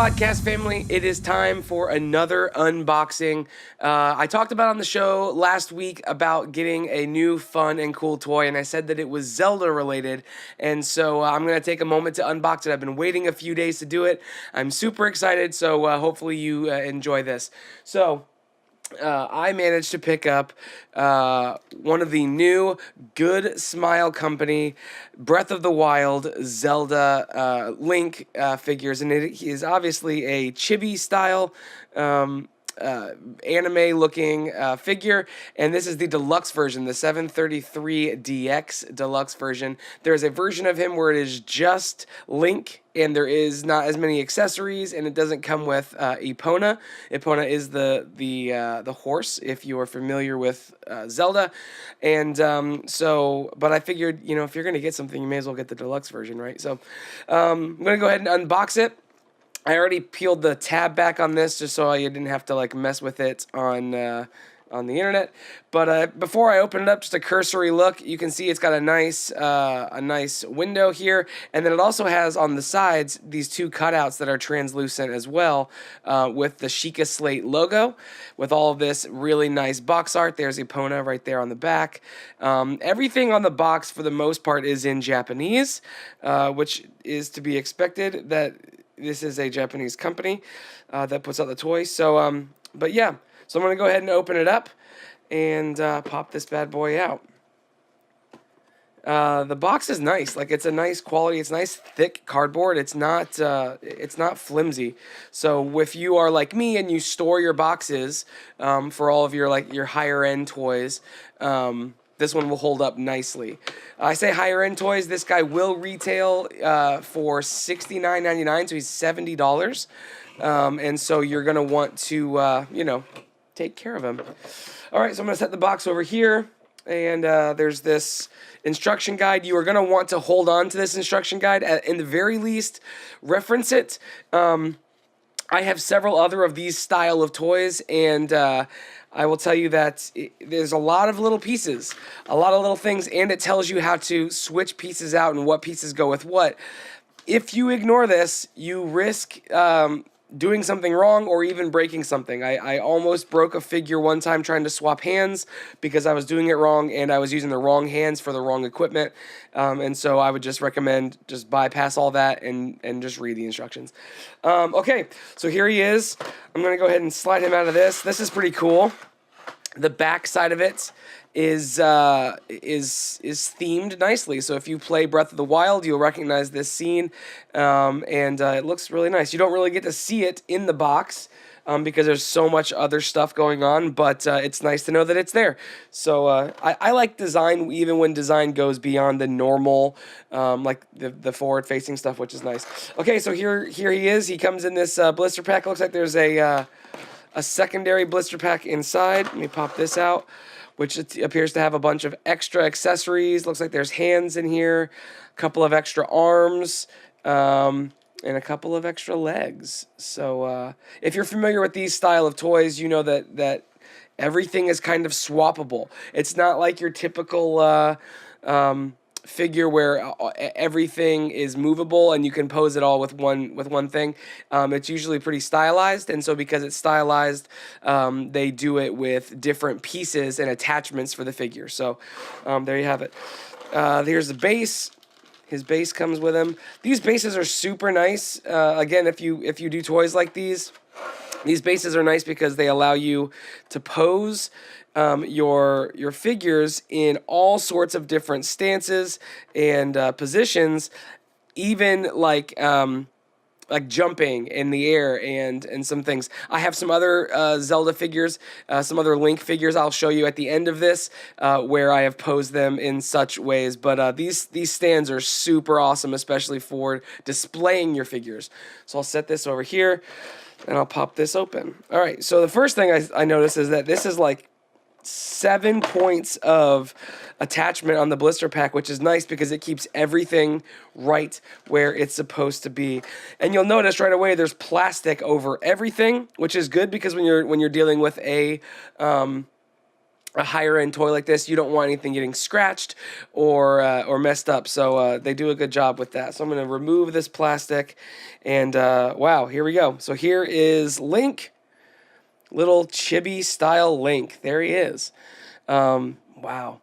podcast family, it is time for another unboxing. I talked about on the show last week about getting a new fun and cool toy, and I said that it was Zelda related, and so I'm going to take a moment to unbox it. I've been waiting a few days to do it. I'm super excited, so hopefully you enjoy this. So I managed to pick up one of the new Good Smile Company Breath of the Wild Zelda Link figures, and it is obviously a chibi style anime looking figure, and this is the deluxe version, the 733DX deluxe version. There's a version of him where it is just Link and there is not as many accessories, and it doesn't come with Epona. Epona is the horse, if you are familiar with Zelda, and but I figured, you know, if you're gonna get something, you may as well get the deluxe version, right? So I'm gonna go ahead and unbox it. I already peeled the tab back on this just so I didn't have to like mess with it on the internet. But before I open it up, just a cursory look. You can see it's got a nice window here, and then it also has on the sides these two cutouts that are translucent as well, with the Sheikah Slate logo, with all of this really nice box art. There's Epona right there on the back. Everything on the box for the most part is in Japanese, which is to be expected. That this is a Japanese company that puts out the toys. So, but yeah, so I'm going to go ahead and open it up and pop this bad boy out. The box is nice. Like, it's a nice quality. It's nice thick cardboard. It's not flimsy. So if you are like me and you store your boxes for all of your higher end toys, this one will hold up nicely. I say higher end toys. This guy will retail for $69.99, so he's $70. And so you're gonna want to take care of him. All right, so I'm gonna set the box over here, and there's this instruction guide. You are gonna want to hold on to this instruction guide. In the very least, reference it. I have several other of these style of toys, and I will tell you that there's a lot of little pieces, a lot of little things, and it tells you how to switch pieces out and what pieces go with what. If you ignore this, you risk doing something wrong or even breaking something. I almost broke a figure one time trying to swap hands because I was doing it wrong and I was using the wrong hands for the wrong equipment. And so I would just recommend just bypass all that and just read the instructions. Okay, so here he is. I'm going to go ahead and slide him out of this. This is pretty cool. The back side of it is themed nicely. So if you play Breath of the Wild, you'll recognize this scene, and it looks really nice. You don't really get to see it in the box because there's so much other stuff going on, but it's nice to know that it's there. So I like design, even when design goes beyond the normal, like the forward-facing stuff, which is nice. Okay, so here he is. He comes in this blister pack. Looks like there's a secondary blister pack inside. Let me pop this out, which appears to have a bunch of extra accessories. Looks like there's hands in here, a couple of extra arms, and a couple of extra legs. So if you're familiar with these style of toys, you know that everything is kind of swappable. It's not like your typical figure where everything is movable and you can pose it all with one thing. It's usually pretty stylized, and so because it's stylized, they do it with different pieces and attachments for the figure. So there you have it. Here's the base. His base comes with him. These bases are super nice. Again, if you do toys like these bases are nice because they allow you to pose your figures in all sorts of different stances and positions, even like jumping in the air and some things. I have some other Zelda figures, some other Link figures I'll show you at the end of this, where I have posed them in such ways. But these stands are super awesome, especially for displaying your figures. So I'll set this over here, and I'll pop this open. All right, so the first thing I notice is that this is like 7 points of attachment on the blister pack, which is nice because it keeps everything right where it's supposed to be. And you'll notice right away there's plastic over everything, which is good because when you're dealing with a a higher end toy like this, you don't want anything getting scratched or messed up. So they do a good job with that. So I'm going to remove this plastic, and wow, here we go. So here is Link, little chibi style Link. There he is. Wow.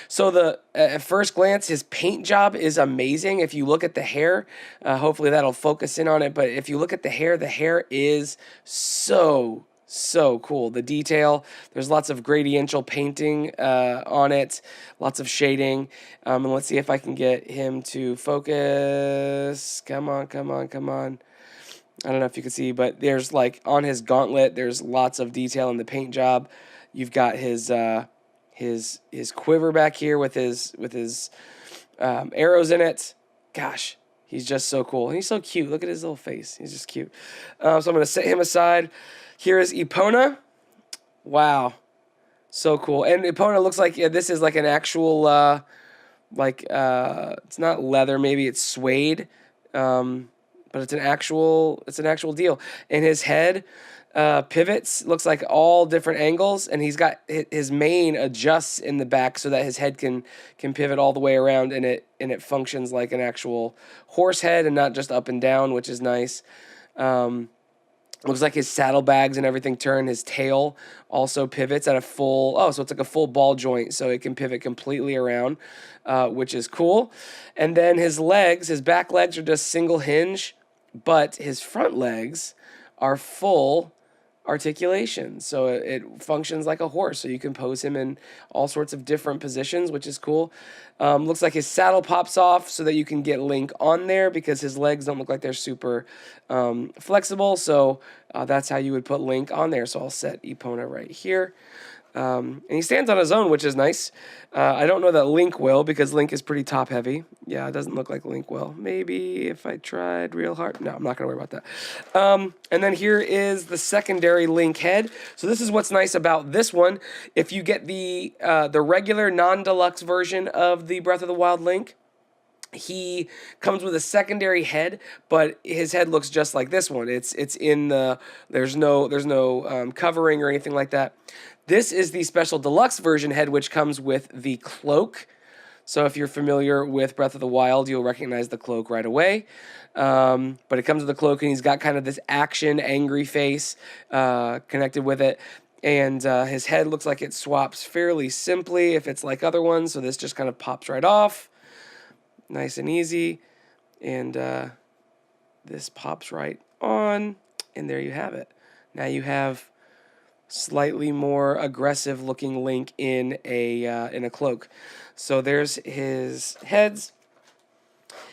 So at first glance, his paint job is amazing. If you look at the hair, hopefully that'll focus in on it. But if you look at the hair is so cool. The detail, there's lots of gradiential painting on it, lots of shading. And let's see if I can get him to focus. Come on. I don't know if you can see, but there's like on his gauntlet, there's lots of detail in the paint job. You've got his quiver back here with his arrows in it. Gosh, he's just so cool. And he's so cute. Look at his little face. He's just cute. So I'm going to set him aside. Here is Epona. Wow. So cool. And Epona looks like, yeah, this is like an actual, it's not leather, maybe it's suede. But it's an actual deal. And his head pivots, looks like all different angles, and he's got his mane adjusts in the back so that his head can pivot all the way around, and it functions like an actual horse head and not just up and down, which is nice. Looks like his saddlebags and everything turn. His tail also pivots at a full, so it's like a full ball joint, so it can pivot completely around, which is cool. And then his legs, his back legs are just single hinge, but his front legs are full articulation, so it functions like a horse, so you can pose him in all sorts of different positions, which is cool. Looks like his saddle pops off so that you can get Link on there, because his legs don't look like they're super flexible, so that's how you would put Link on there. So I'll set Epona right here. And he stands on his own, which is nice. I don't know that Link will, because Link is pretty top heavy. Yeah, it doesn't look like Link will. Maybe if I tried real hard. No, I'm not going to worry about that. And then here is the secondary Link head. So this is what's nice about this one. If you get the regular non-deluxe version of the Breath of the Wild Link, he comes with a secondary head, but his head looks just like this one. It's in the, there's no covering or anything like that. This is the special deluxe version head, which comes with the cloak. So if you're familiar with Breath of the Wild, you'll recognize the cloak right away. But it comes with the cloak, and he's got kind of this action, angry face connected with it. And his head looks like it swaps fairly simply if it's like other ones. So this just kind of pops right off. Nice and easy. And this pops right on. And there you have it. Now you have slightly more aggressive looking Link in a cloak. So there's his heads.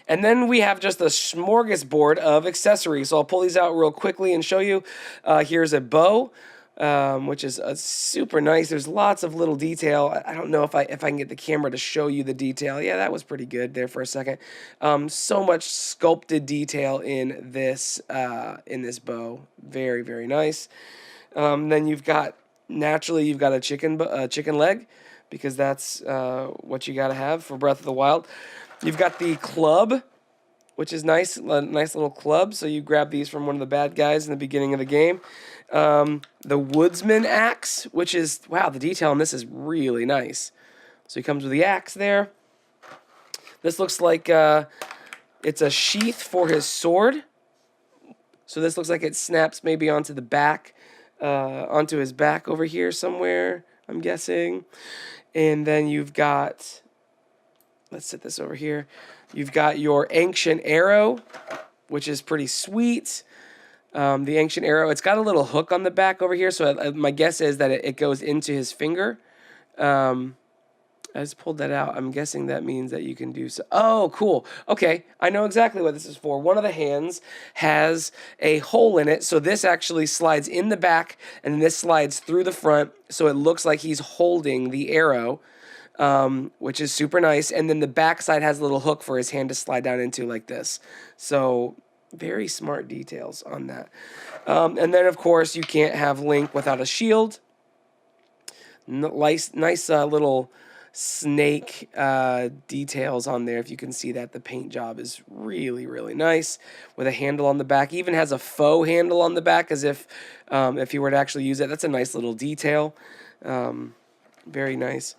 And then we have just a smorgasbord of accessories. So I'll pull these out real quickly and show you. Here's a bow, which is super nice. There's lots of little detail. I don't know if I can get the camera to show you the detail. Yeah, that was pretty good there for a second. So much sculpted detail in this bow. Very, very nice. Then you've got a chicken leg, because that's what you got to have for Breath of the Wild. You've got the club, which is nice, a nice little club. So you grab these from one of the bad guys in the beginning of the game. The Woodsman Axe, which is, wow, the detail on this is really nice. So he comes with the axe there. This looks like it's a sheath for his sword. So this looks like it snaps maybe onto the back. Onto his back over here somewhere, I'm guessing. And then you've got, let's set this over here. You've got your ancient arrow, which is pretty sweet. The ancient arrow, it's got a little hook on the back over here, so my guess is that it goes into his finger. I just pulled that out. I'm guessing that means that you can do so. Oh, cool. Okay, I know exactly what this is for. One of the hands has a hole in it, so this actually slides in the back, and this slides through the front, so it looks like he's holding the arrow, which is super nice. And then the back side has a little hook for his hand to slide down into like this. So very smart details on that. And then, of course, you can't have Link without a shield. Nice little snake details on there. If you can see that, the paint job is really, really nice, with a handle on the back. Even has a faux handle on the back, as if you were to actually use it. That's a nice little detail. Very nice.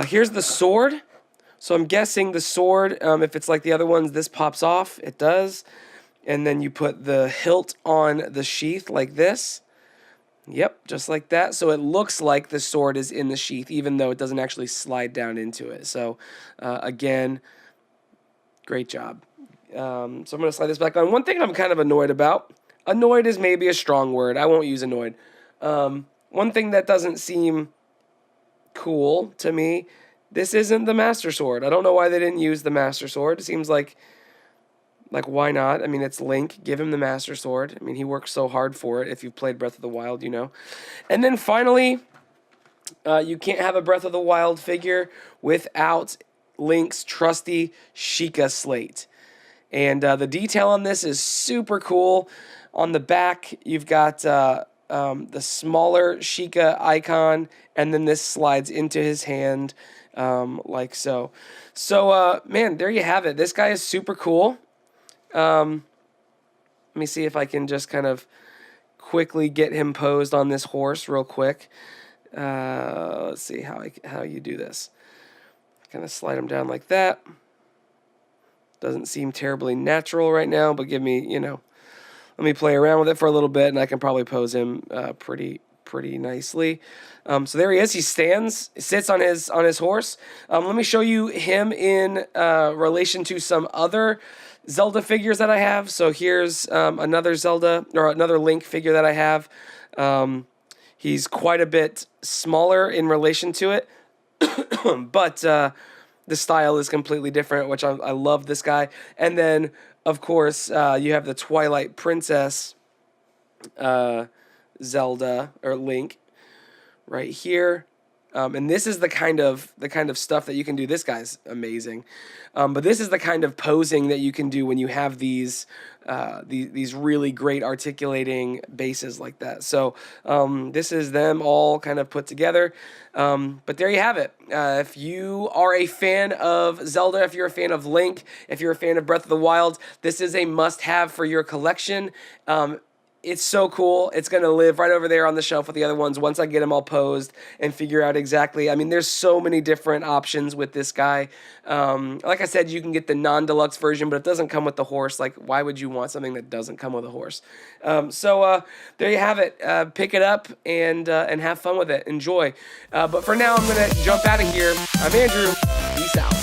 Here's the sword. So I'm guessing the sword, if it's like the other ones, this pops off. It does. And then you put the hilt on the sheath like this. Yep, just like that. So it looks like the sword is in the sheath, even though it doesn't actually slide down into it. So, again, great job. So I'm going to slide this back on. One thing I'm kind of annoyed about. Annoyed is maybe a strong word. I won't use annoyed. One thing that doesn't seem cool to me, this isn't the Master Sword. I don't know why they didn't use the Master Sword. It seems like why not? I mean, it's Link. Give him the Master Sword. I mean, he worked so hard for it. If you've played Breath of the Wild, you know. And then finally, you can't have a Breath of the Wild figure without Link's trusty Sheikah slate. And the detail on this is super cool. On the back, you've got the smaller Sheikah icon, and then this slides into his hand like so. So, man, there you have it. This guy is super cool. Let me see if I can just kind of quickly get him posed on this horse real quick. Let's see how you do this. Kind of slide him down like that. Doesn't seem terribly natural right now, but give me, you know, let me play around with it for a little bit, and I can probably pose him pretty nicely. So there he is. He sits on his horse. Let me show you him in relation to some other Zelda figures that I have. So here's another Zelda or another Link figure that I have. He's quite a bit smaller in relation to it, but the style is completely different, which I love this guy. And then, of course, you have the Twilight Princess Zelda or Link right here. And this is the kind of stuff that you can do. This guy's amazing. But this is the kind of posing that you can do when you have these really great articulating bases like that. So this is them all kind of put together. But there you have it. If you are a fan of Zelda, if you're a fan of Link, if you're a fan of Breath of the Wild, this is a must-have for your collection. It's so cool. It's going to live right over there on the shelf with the other ones once I get them all posed and figure out exactly. I mean, there's so many different options with this guy. Like I said, you can get the non-deluxe version, but it doesn't come with the horse. Like, why would you want something that doesn't come with a horse? So there you have it. Pick it up and have fun with it. Enjoy. But for now, I'm going to jump out of here. I'm Andrew. Peace out.